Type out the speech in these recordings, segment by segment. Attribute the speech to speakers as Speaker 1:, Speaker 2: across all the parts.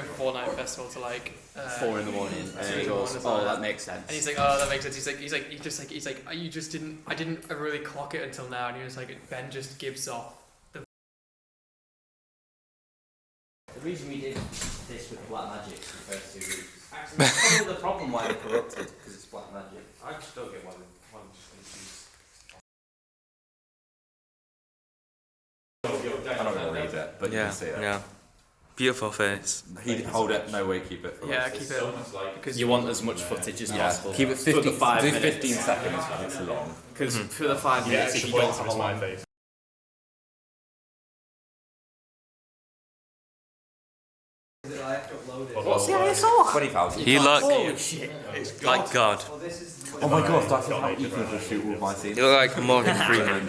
Speaker 1: a 4-night festival to like
Speaker 2: 4 in the morning, and he goes, "Oh, that makes sense."
Speaker 1: And he's like, "Oh, that makes sense." He's like, "You just didn't. I didn't really clock it until now." And he was like, "Ben just gives off."
Speaker 2: The reason we did this with black magic for the first 2 weeks, actually, that's probably the problem why they're corrupted, because it's black magic.
Speaker 3: I just don't get why they just
Speaker 4: I don't really read it, but you can see it.
Speaker 5: Yeah. Beautiful face.
Speaker 4: He'd hold it, no way, keep it for
Speaker 1: Yeah,
Speaker 4: like,
Speaker 1: keep it.
Speaker 3: so much like
Speaker 1: Because
Speaker 2: You want as much footage as possible.
Speaker 4: keep it
Speaker 2: For
Speaker 4: 50,
Speaker 2: the 5
Speaker 4: do
Speaker 2: minutes.
Speaker 4: 15 seconds because it's long.
Speaker 2: Because for the 5 minutes, if you don't have a long
Speaker 3: face.
Speaker 2: What's the ISO?
Speaker 4: 20,000.
Speaker 5: You look
Speaker 2: Holy shit!
Speaker 5: like God.
Speaker 4: Oh my god, that's how easy to shoot with my team.
Speaker 5: You look like Morgan Freeman.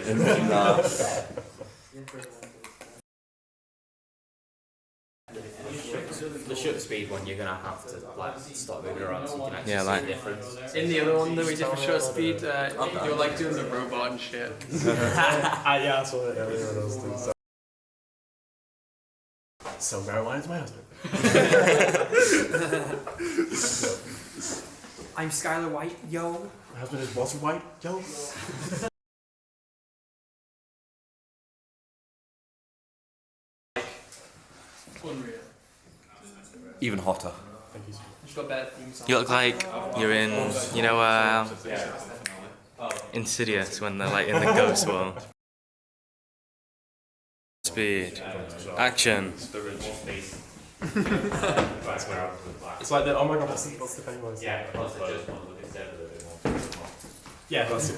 Speaker 2: The shutter speed one, you're gonna have to like stop moving around so you can actually
Speaker 5: Yeah,
Speaker 2: see
Speaker 5: like-
Speaker 2: the difference.
Speaker 1: in the other one that we did for short speed, you're like doing the robot and shit.
Speaker 3: Yeah, I saw it earlier when I was doing stuff. So Caroline's my husband.
Speaker 1: I'm Skylar White, yo.
Speaker 3: My husband is Walter White. Yo.
Speaker 1: Unreal.
Speaker 4: Even hotter.
Speaker 3: Thank you.
Speaker 1: You've got better theme songs.
Speaker 5: You look like you're in, you know, Insidious when they're like in the ghost world. Speed. Action.
Speaker 3: It's like the, oh my god, what's the Pennywise?
Speaker 6: Yeah, plus they just want to look instead of a bit more.
Speaker 3: Yeah, that's it.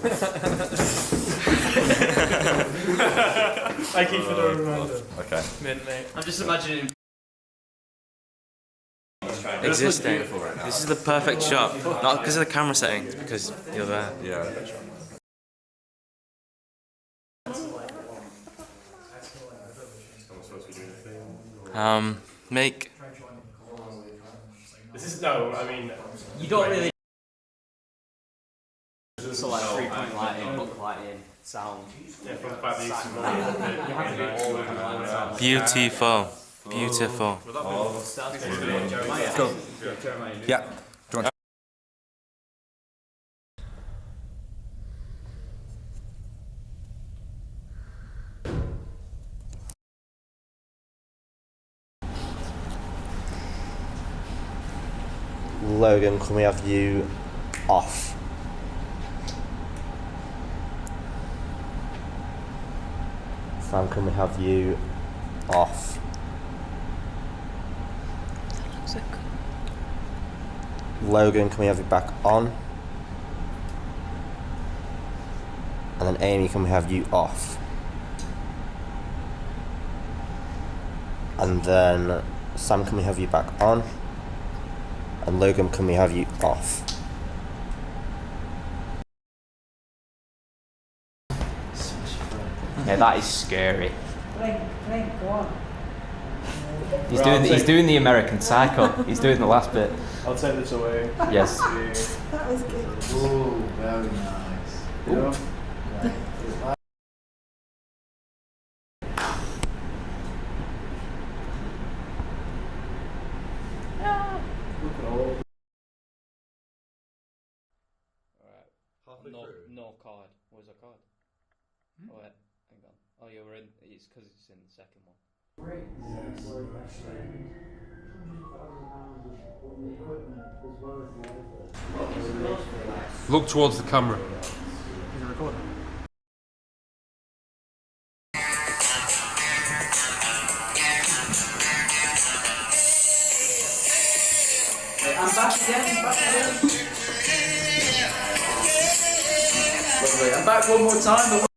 Speaker 3: Thank you for the reminder.
Speaker 4: Okay.
Speaker 1: Mint, mate.
Speaker 2: I'm just imagining.
Speaker 5: Existing.
Speaker 4: Beautiful right now.
Speaker 5: This is the perfect shot. Not because of the camera setting, it's because you're there.
Speaker 4: Yeah.
Speaker 5: Make.
Speaker 3: This is, no, I mean,
Speaker 2: You don't really. So like 3-point lighting, book lighting, sound.
Speaker 3: yeah, from the fact that you used to
Speaker 2: You have to do all of them.
Speaker 5: Beautiful. Beautiful.
Speaker 4: Let's go. Yeah. Do you want
Speaker 7: Logan, can we have you off? Sam, can we have you off? Logan, can we have you back on? And then Amy, can we have you off? And then Sam, can we have you back on? And Logan, can we have you off?
Speaker 2: Yeah, that is scary.
Speaker 8: Frank, go on.
Speaker 2: He's doing the American Psycho. He's doing the last bit.
Speaker 3: I'll take this away.
Speaker 2: Yes.
Speaker 8: That was good.
Speaker 9: Oh, very nice.
Speaker 3: Look at all.
Speaker 2: No card. Where's our card? Oh wait, hang on. Oh yeah, we're in. It's because it's in the second one.
Speaker 10: Look towards the camera.
Speaker 8: I'm back again, Lovely. I'm back one more time. But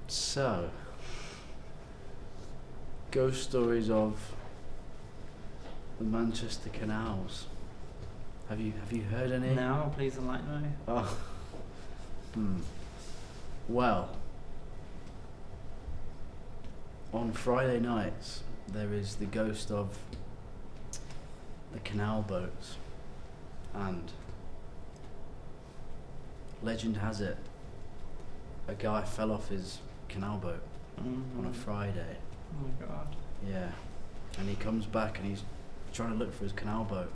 Speaker 9: So, ghost stories of the Manchester canals. Have you heard any?
Speaker 2: No, please enlighten me.
Speaker 9: Oh, Well, on Friday nights, there is the ghost of the canal boats, and legend has it, a guy fell off his canal boat on a Friday.
Speaker 3: Oh my god.
Speaker 9: Yeah, and he comes back and he's trying to look for his canal boat.